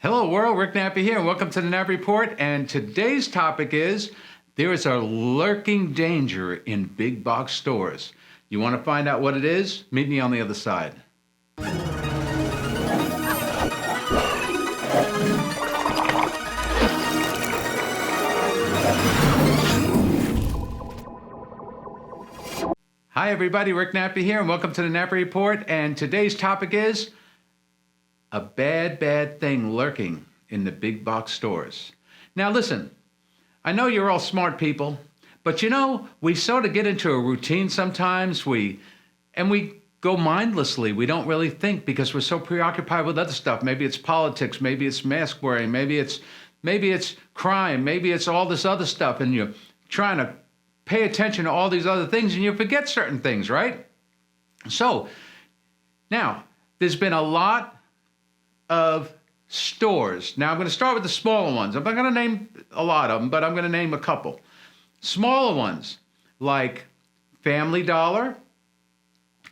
Hello world, Rick Nappi here, and welcome to the Nappi Report. And today's topic is, there is a lurking danger in big box stores. You want to find out what it is? Meet me on the other side. Hi everybody, Rick Nappi here, and welcome to the Nappi Report. And today's topic is a bad thing lurking in the big box stores. Now listen, I know you're all smart people, but we sort of get into a routine sometimes. We go mindlessly. We don't really think because we're so preoccupied with other stuff. Maybe it's politics, maybe it's mask wearing, maybe it's crime, maybe it's all this other stuff, and you're trying to pay attention to all these other things and you forget certain things, right? So now there's been a lot of stores. Now I'm going to start with the smaller ones. I'm not going to name a lot of them, but I'm going to name a couple. Smaller ones like Family Dollar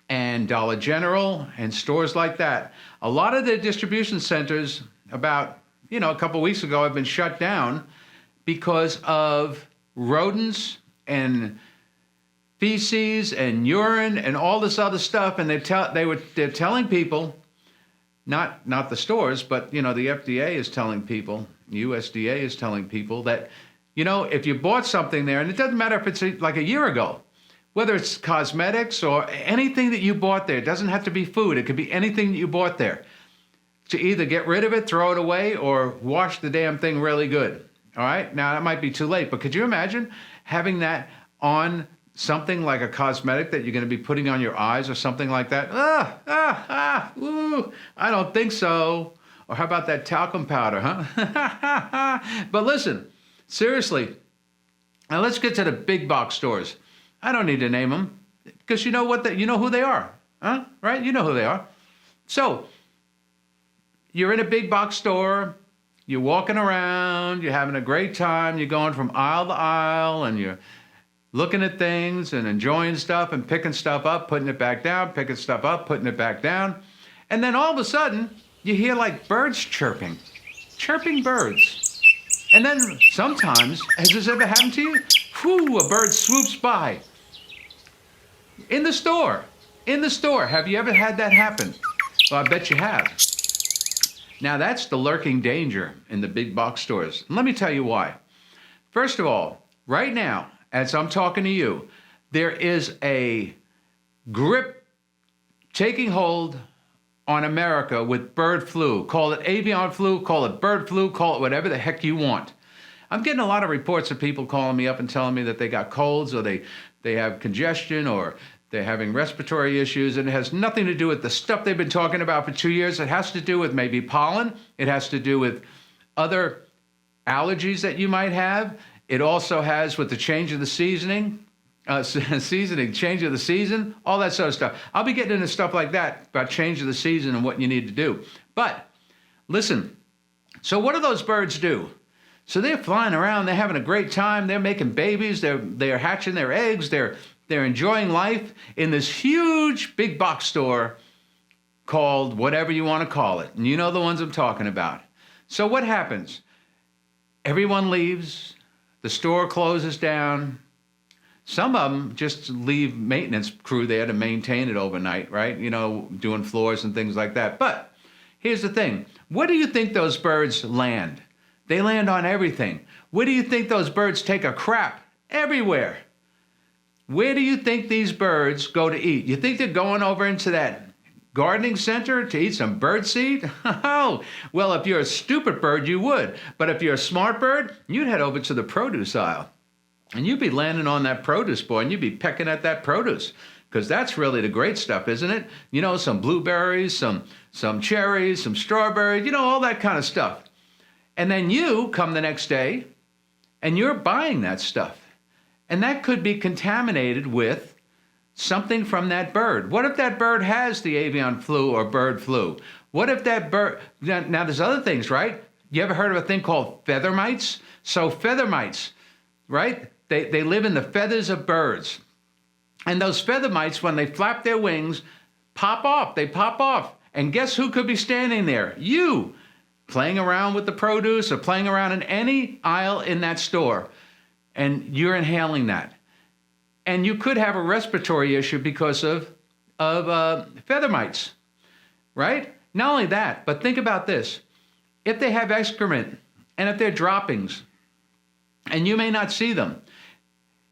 and Dollar General and stores like that. A lot of the distribution centers about, a couple weeks ago have been shut down because of rodents and feces and urine and all this other stuff. And they're telling people, not the stores, but the FDA is telling people, USDA is telling people that, if you bought something there, and it doesn't matter if it's like a year ago, whether it's cosmetics or anything that you bought there, it doesn't have to be food, it could be anything that you bought there, to either get rid of it, throw it away, or wash the damn thing really good. All right, now that might be too late, but could you imagine having that on something like a cosmetic that you're going to be putting on your eyes or something like that? I don't think so. Or how about that talcum powder, huh? But listen, seriously, now let's get to the big box stores. I don't need to name them because you know who they are, huh? Right? You know who they are. So you're in a big box store, you're walking around, you're having a great time, you're going from aisle to aisle, and you're looking at things and enjoying stuff and picking stuff up, putting it back down, picking stuff up, putting it back down. And then all of a sudden, you hear like birds chirping birds. And then sometimes, has this ever happened to you? Whoo, a bird swoops by. In the store. Have you ever had that happen? Well, I bet you have. Now that's the lurking danger in the big box stores. And let me tell you why. First of all, right now, as I'm talking to you, there is a grip taking hold on America with bird flu. Call it avian flu, call it bird flu, call it whatever the heck you want. I'm getting a lot of reports of people calling me up and telling me that they got colds or they have congestion or they're having respiratory issues, and it has nothing to do with the stuff they've been talking about for 2 years. It has to do with maybe pollen. It has to do with other allergies that you might have. It also has with the change of the change of the season, all that sort of stuff. I'll be getting into stuff like that about change of the season and what you need to do. But listen, so what do those birds do? So they're flying around, they're having a great time, they're making babies, they're hatching their eggs, they're enjoying life in this huge big box store called whatever you want to call it. And you know the ones I'm talking about. So what happens? Everyone leaves. The store closes down. Some of them just leave maintenance crew there to maintain it overnight, right? Doing floors and things like that. But here's the thing. Where do you think those birds land? They land on everything. Where do you think those birds take a crap? Everywhere. Where do you think these birds go to eat? You think they're going over into that gardening center to eat some bird seed? Oh, well, if you're a stupid bird, you would. But if you're a smart bird, you'd head over to the produce aisle. And you'd be landing on that produce, boy, and you'd be pecking at that produce. Because that's really the great stuff, isn't it? Some blueberries, some cherries, some strawberries, all that kind of stuff. And then you come the next day, and you're buying that stuff. And that could be contaminated with something from that bird. What if that bird has the avian flu or bird flu? What if that bird... Now there's other things, right? You ever heard of a thing called feather mites? So feather mites, right? They live in the feathers of birds. And those feather mites, when they flap their wings, pop off. They pop off. And guess who could be standing there? You. playing around with the produce or playing around in any aisle in that store, and you're inhaling that. And you could have a respiratory issue because of feather mites, right? Not only that, but think about this. If they have excrement and if they're droppings, and you may not see them.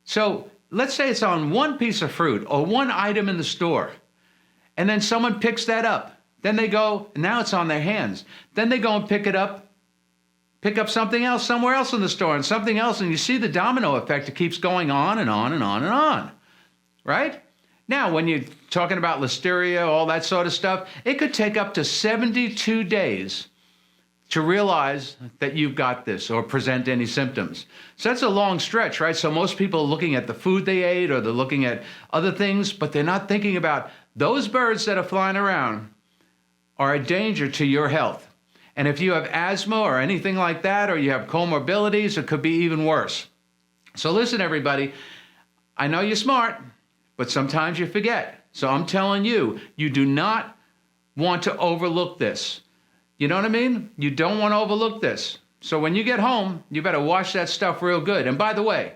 So let's say it's on one piece of fruit or one item in the store, and then someone picks that up. Then they go, now it's on their hands. Then they go and pick up something else somewhere else in the store and something else, and you see the domino effect. It keeps going on and on and on and on, right? Now, when you're talking about listeria, all that sort of stuff, it could take up to 72 days to realize that you've got this or present any symptoms. So that's a long stretch, right? So most people are looking at the food they ate or they're looking at other things, but they're not thinking about those birds that are flying around are a danger to your health. And if you have asthma or anything like that, or you have comorbidities, it could be even worse. So listen, everybody, I know you're smart, but sometimes you forget. So I'm telling you, you do not want to overlook this. You know what I mean? You don't want to overlook this. So when you get home, you better wash that stuff real good. And by the way,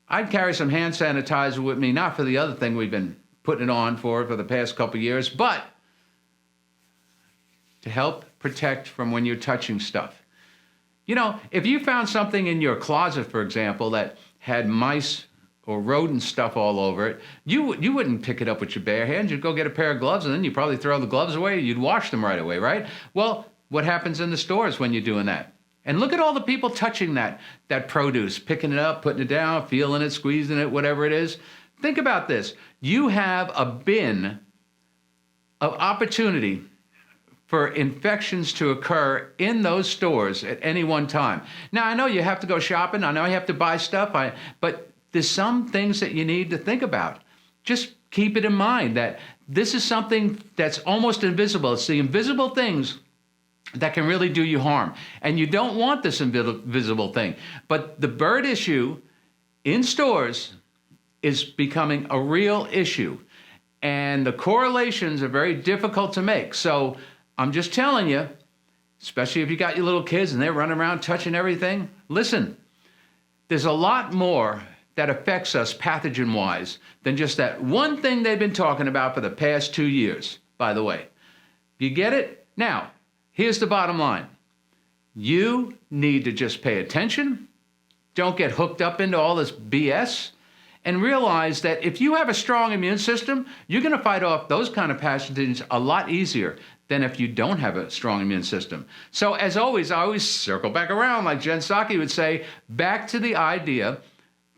I'd carry some hand sanitizer with me, not for the other thing we've been putting it on for the past couple of years, but to help protect from when you're touching stuff. You know, if you found something in your closet, for example, that had mice or rodent stuff all over it, you wouldn't pick it up with your bare hands. You'd go get a pair of gloves, and then you'd probably throw the gloves away. You'd wash them right away, right? Well, what happens in the stores when you're doing that? And look at all the people touching that produce, picking it up, putting it down, feeling it, squeezing it, whatever it is. Think about this. You have a bin of opportunity for infections to occur in those stores at any one time. Now, I know you have to go shopping. I know you have to buy stuff, but there's some things that you need to think about. Just keep it in mind that this is something that's almost invisible. It's the invisible things that can really do you harm. And you don't want this invisible thing. But the bird issue in stores is becoming a real issue. And the correlations are very difficult to make. So I'm just telling you, especially if you got your little kids and they're running around touching everything, listen, there's a lot more that affects us pathogen-wise than just that one thing they've been talking about for the past 2 years, by the way. You get it? Now, here's the bottom line. You need to just pay attention. Don't get hooked up into all this BS. And realize that if you have a strong immune system, you're going to fight off those kind of pathogens a lot easier than if you don't have a strong immune system. So as always, I always circle back around, like Jen Psaki would say, back to the idea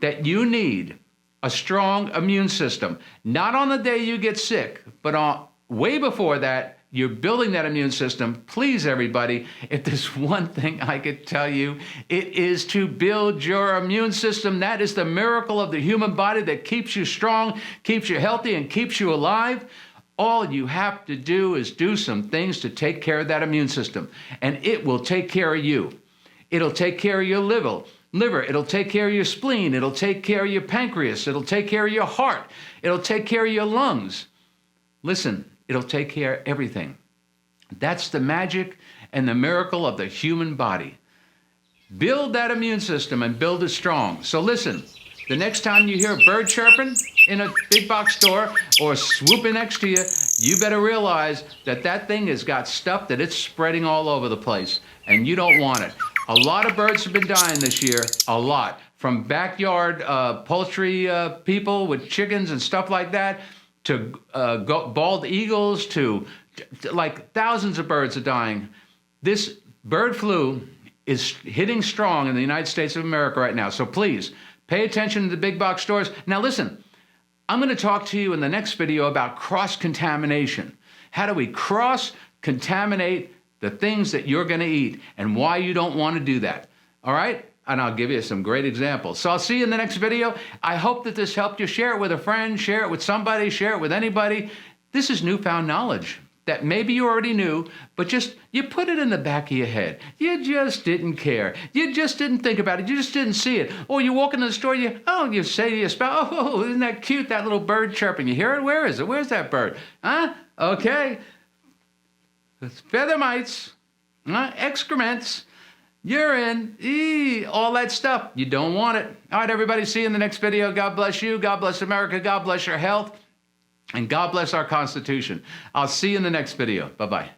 that you need a strong immune system. Not on the day you get sick, but way before that, you're building that immune system. Please, everybody, if there's one thing I could tell you, it is to build your immune system. That is the miracle of the human body that keeps you strong, keeps you healthy, and keeps you alive. All you have to do is do some things to take care of that immune system, and it will take care of you. It'll take care of your liver. It'll take care of your spleen. It'll take care of your pancreas. It'll take care of your heart. It'll take care of your lungs. Listen, it'll take care of everything. That's the magic and the miracle of the human body. Build that immune system and build it strong. So listen, the next time you hear a bird chirping in a big box store or swooping next to you, you better realize that that thing has got stuff that it's spreading all over the place, and you don't want it. A lot of birds have been dying this year, a lot. From backyard poultry people with chickens and stuff like that, to bald eagles, to like thousands of birds are dying. This bird flu is hitting strong in the United States of America right now. So please, pay attention to the big box stores. Now listen, I'm going to talk to you in the next video about cross-contamination. How do we cross-contaminate the things that you're going to eat and why you don't want to do that? All right? And I'll give you some great examples. So I'll see you in the next video. I hope that this helped you. Share it with a friend, share it with somebody, share it with anybody. This is newfound knowledge that maybe you already knew, but just you put it in the back of your head. You just didn't care. You just didn't think about it. You just didn't see it. Or you walk into the store, you say to your spouse, oh, isn't that cute, that little bird chirping? You hear it? Where is it? Where's that bird? Huh? Okay. It's feather mites. excrements, urine, all that stuff. You don't want it. All right, everybody, see you in the next video. God bless you. God bless America. God bless your health. And God bless our Constitution. I'll see you in the next video. Bye-bye.